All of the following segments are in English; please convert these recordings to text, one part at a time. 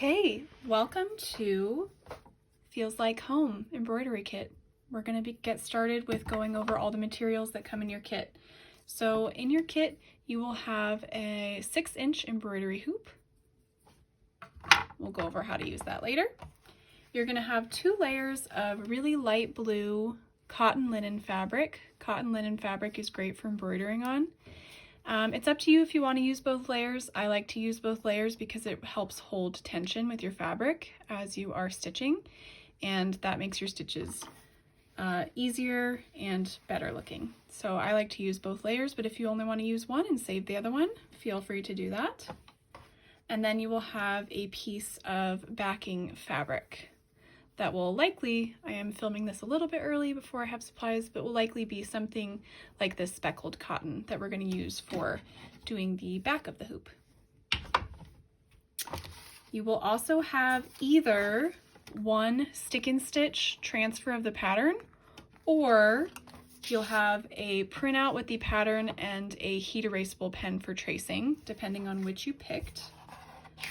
Okay, welcome to Feels Like Home embroidery kit. We're going to get started with going over all the materials that come in your kit. So in your kit, you will have a 6-inch embroidery hoop. We'll go over how to use that later. You're going to have 2 layers of really light blue cotton linen fabric. Cotton linen fabric is great for embroidering on. It's up to you if you want to use both layers. I like to use both layers because it helps hold tension with your fabric as you are stitching, and that makes your stitches easier and better looking. So I like to use both layers, but if you only want to use one and save the other one, feel free to do that. And then you will have a piece of backing fabric that will likely, I am filming this a little bit early before I have supplies, but will likely be something like this speckled cotton that we're going to use for doing the back of the hoop. You will also have either one stick and stitch transfer of the pattern, or you'll have a printout with the pattern and a heat erasable pen for tracing, depending on which you picked.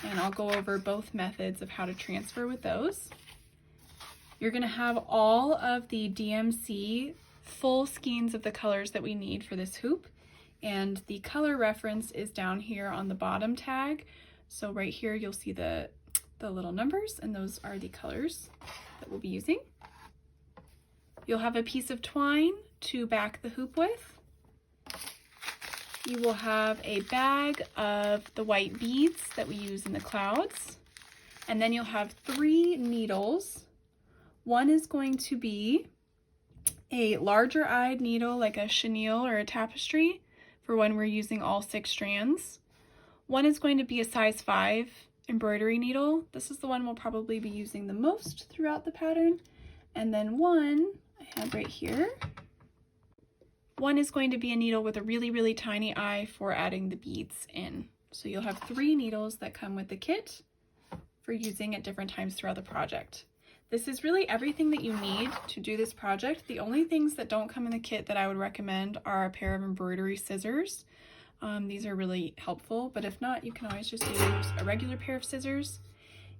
And I'll go over both methods of how to transfer with those. You're going to have all of the DMC full skeins of the colors that we need for this hoop, and the color reference is down here on the bottom tag. So right here you'll see the little numbers, and those are the colors that we'll be using. You'll have a piece of twine to back the hoop with. You will have a bag of the white beads that we use in the clouds, and then you'll have 3 needles. One is going to be a larger eyed needle like a chenille or a tapestry for when we're using all 6 strands. One is going to be a size 5 embroidery needle. This is the one we'll probably be using the most throughout the pattern. And then one I have right here. One is going to be a needle with a really tiny eye for adding the beads in. So you'll have 3 needles that come with the kit for using at different times throughout the project. This is really everything that you need to do this project. The only things that don't come in the kit that I would recommend are a pair of embroidery scissors. These are really helpful, but if not, you can always just use a regular pair of scissors.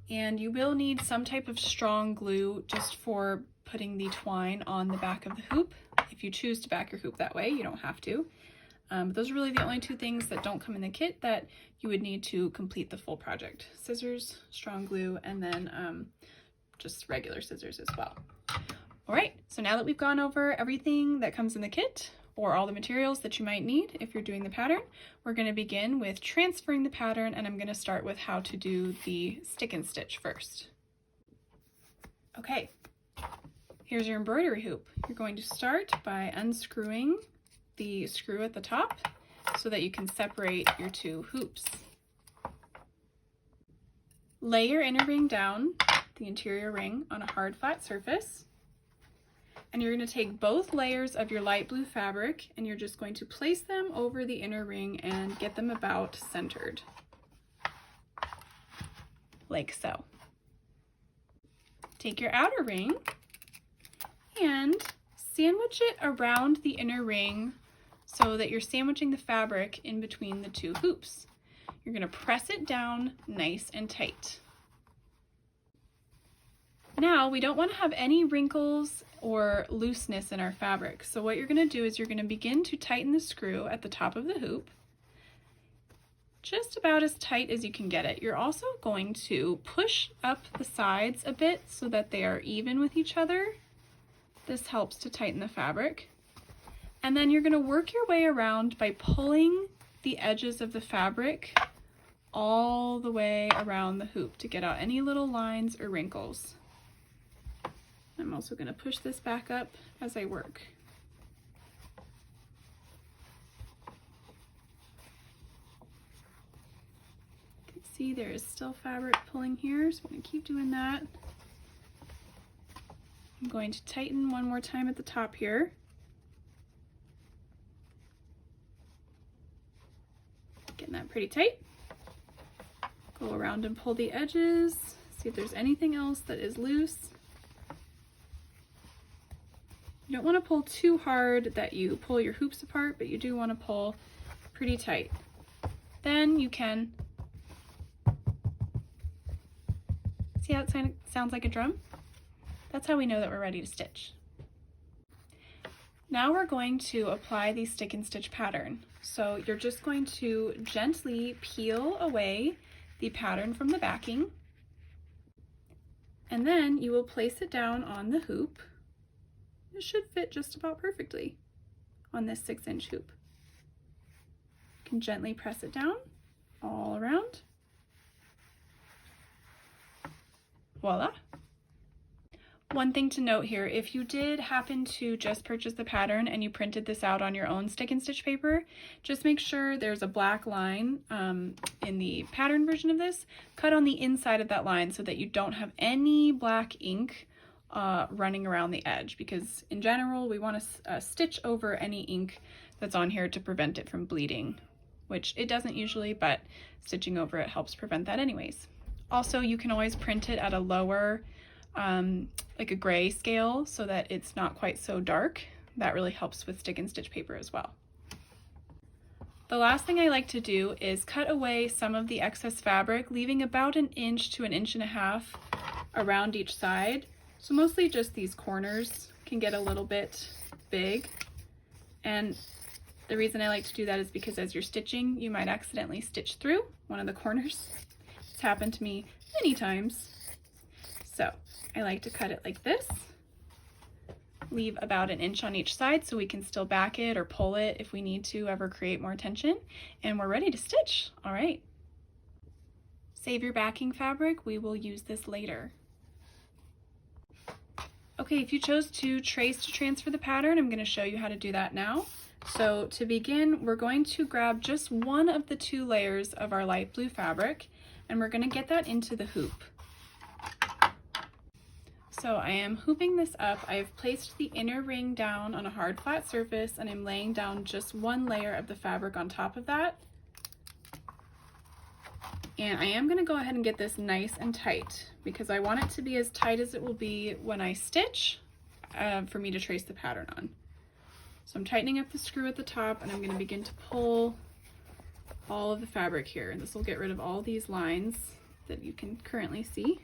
And you will need some type of strong glue just for putting the twine on the back of the hoop. If you choose to back your hoop that way, you don't have to. But those are really the only 2 things that don't come in the kit that you would need to complete the full project. Scissors, strong glue, and then just regular scissors as well. All right, so now that we've gone over everything that comes in the kit, or all the materials that you might need if you're doing the pattern, we're going to begin with transferring the pattern, and I'm going to start with how to do the stick and stitch first. Okay, here's your embroidery hoop. You're going to start by unscrewing the screw at the top so that you can separate your 2 hoops. Lay your inner ring down, the interior ring, on a hard flat surface, and you're going to take both layers of your light blue fabric and you're just going to place them over the inner ring and get them about centered, like so. Take your outer ring and sandwich it around the inner ring so that you're sandwiching the fabric in between the 2 hoops. You're going to press it down nice and tight. Now, we don't want to have any wrinkles or looseness in our fabric. So what you're going to do is you're going to begin to tighten the screw at the top of the hoop, just about as tight as you can get it. You're also going to push up the sides a bit so that they are even with each other. This helps to tighten the fabric. And then you're going to work your way around by pulling the edges of the fabric all the way around the hoop to get out any little lines or wrinkles. I'm also going to push this back up as I work. You can see there is still fabric pulling here, so I'm going to keep doing that. I'm going to tighten one more time at the top here. Getting that pretty tight. Go around and pull the edges, see if there's anything else that is loose. You don't want to pull too hard that you pull your hoops apart, but you do want to pull pretty tight. Then you can See how it sounds like a drum? That's how we know that we're ready to stitch. Now we're going to apply the stick and stitch pattern. So you're just going to gently peel away the pattern from the backing, and then you will place it down on the hoop. It should fit just about perfectly on this 6-inch hoop. You can gently press it down all around. Voila! One thing to note here, if you did happen to just purchase the pattern and you printed this out on your own stick and stitch paper, just make sure there's a black line in the pattern version of this. Cut on the inside of that line so that you don't have any black ink running around the edge, because in general we want to stitch over any ink that's on here to prevent it from bleeding, which it doesn't usually, but stitching over it helps prevent that anyways. Also, you can always print it at a lower like a gray scale so that it's not quite so dark. That really helps with stick and stitch paper as well. The last thing I like to do is cut away some of the excess fabric, leaving about 1 inch to 1.5 inches around each side. So mostly just these corners can get a little bit big. And the reason I like to do that is because as you're stitching, you might accidentally stitch through one of the corners. It's happened to me many times. So I like to cut it like this, leave about 1 inch on each side so we can still back it or pull it if we need to ever create more tension, and we're ready to stitch. All right. Save your backing fabric, we will use this later. Okay, if you chose to trace to transfer the pattern, I'm going to show you how to do that now. So to begin, we're going to grab just one of the 2 layers of our light blue fabric, and we're going to get that into the hoop. So I am hooping this up. I have placed the inner ring down on a hard flat surface, and I'm laying down just 1 layer of the fabric on top of that. And I am going to go ahead and get this nice and tight because I want it to be as tight as it will be when I stitch for me to trace the pattern on. So I'm tightening up the screw at the top, and I'm going to begin to pull all of the fabric here, and this will get rid of all these lines that you can currently see.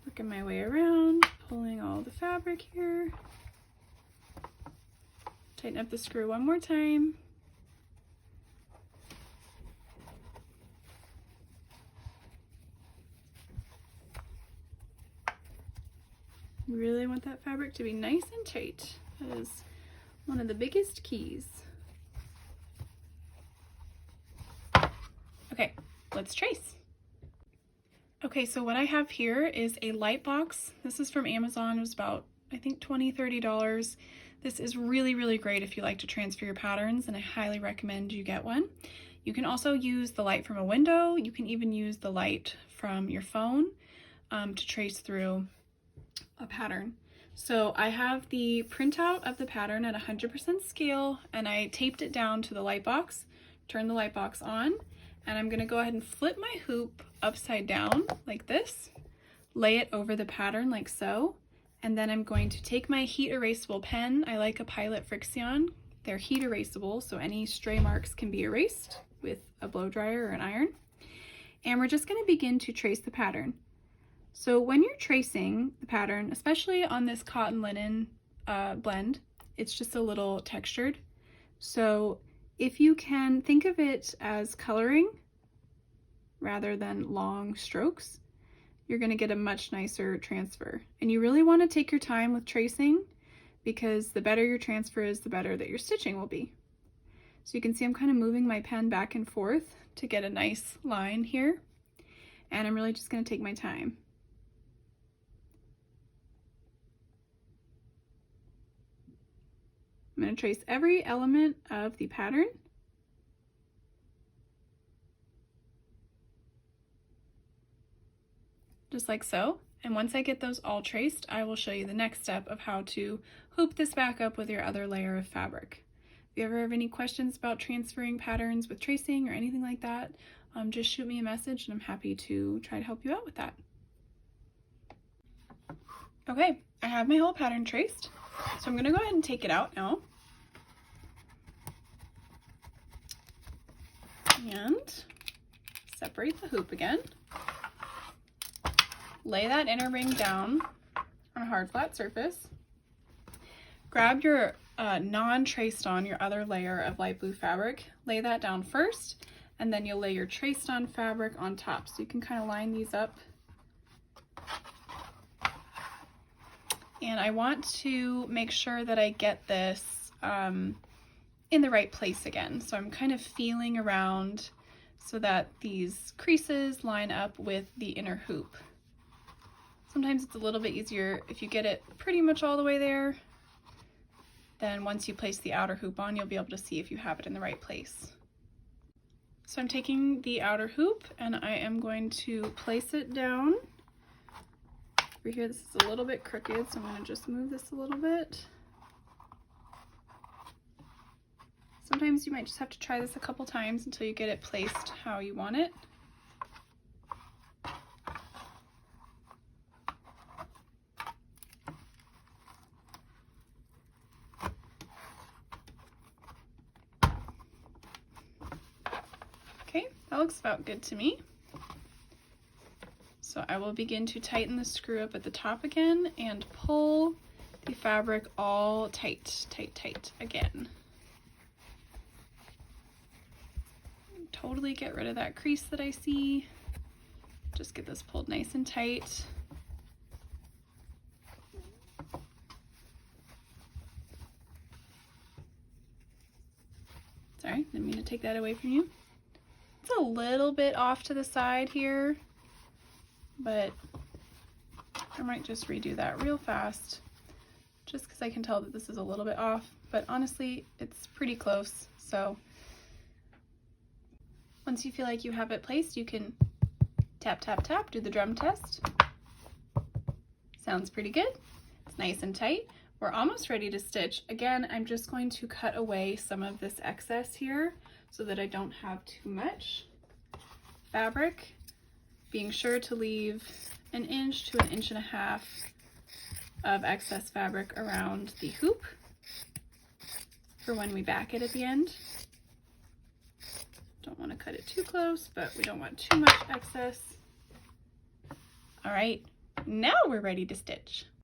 Working my way around, pulling all the fabric here. Tighten up the screw one more time. You really want that fabric to be nice and tight. That is one of the biggest keys. Okay, let's trace. Okay, so what I have here is a light box. This is from Amazon. It was about, I think, $20–30. This is really, really great if you like to transfer your patterns, and I highly recommend you get one. You can also use the light from a window. You can even use the light from your phone to trace through a pattern. So I have the printout of the pattern at 100% scale, and I taped it down to the light box, turn the light box on, and I'm gonna go ahead and flip my hoop upside down like this, lay it over the pattern like so, and then I'm going to take my heat erasable pen. I like a Pilot Frixion. They're heat erasable, so any stray marks can be erased with a blow dryer or an iron. And we're just gonna begin to trace the pattern. So when you're tracing the pattern, especially on this cotton linen blend, it's just a little textured. So if you can think of it as coloring rather than long strokes, you're going to get a much nicer transfer. And you really want to take your time with tracing, because the better your transfer is, the better that your stitching will be. So you can see I'm kind of moving my pen back and forth to get a nice line here. And I'm really just going to take my time. I'm going to trace every element of the pattern. Just like so. And once I get those all traced, I will show you the next step of how to hoop this back up with your other layer of fabric. If you ever have any questions about transferring patterns with tracing or anything like that, just shoot me a message and I'm happy to try to help you out with that. Okay, I have my whole pattern traced. So I'm gonna go ahead and take it out now. And separate the hoop again. Lay that inner ring down on a hard flat surface. Grab your non-traced on, your other layer of light blue fabric. Lay that down first, and then you'll lay your traced on fabric on top. So you can kind of line these up. And I want to make sure that I get this in the right place again. So I'm kind of feeling around so that these creases line up with the inner hoop. Sometimes it's a little bit easier if you get it pretty much all the way there. Then once you place the outer hoop on, you'll be able to see if you have it in the right place. So I'm taking the outer hoop and I am going to place it down. Over here, this is a little bit crooked, so I'm going to just move this a little bit. Sometimes you might just have to try this a couple times until you get it placed how you want it. Okay, that looks about good to me. So I will begin to tighten the screw up at the top again and pull the fabric all tight, tight, tight again. Totally get rid of that crease that I see. Just get this pulled nice and tight. Sorry, didn't mean to take that away from you. It's a little bit off to the side here, but I might just redo that real fast just because I can tell that this is a little bit off, but honestly, it's pretty close. So once you feel like you have it placed, you can tap, tap, tap, do the drum test. Sounds pretty good. It's nice and tight. We're almost ready to stitch. Again, I'm just going to cut away some of this excess here so that I don't have too much fabric, being sure to leave 1 inch to 1.5 inches of excess fabric around the hoop for when we back it at the end. Don't want to cut it too close, but we don't want too much excess. All right, now we're ready to stitch.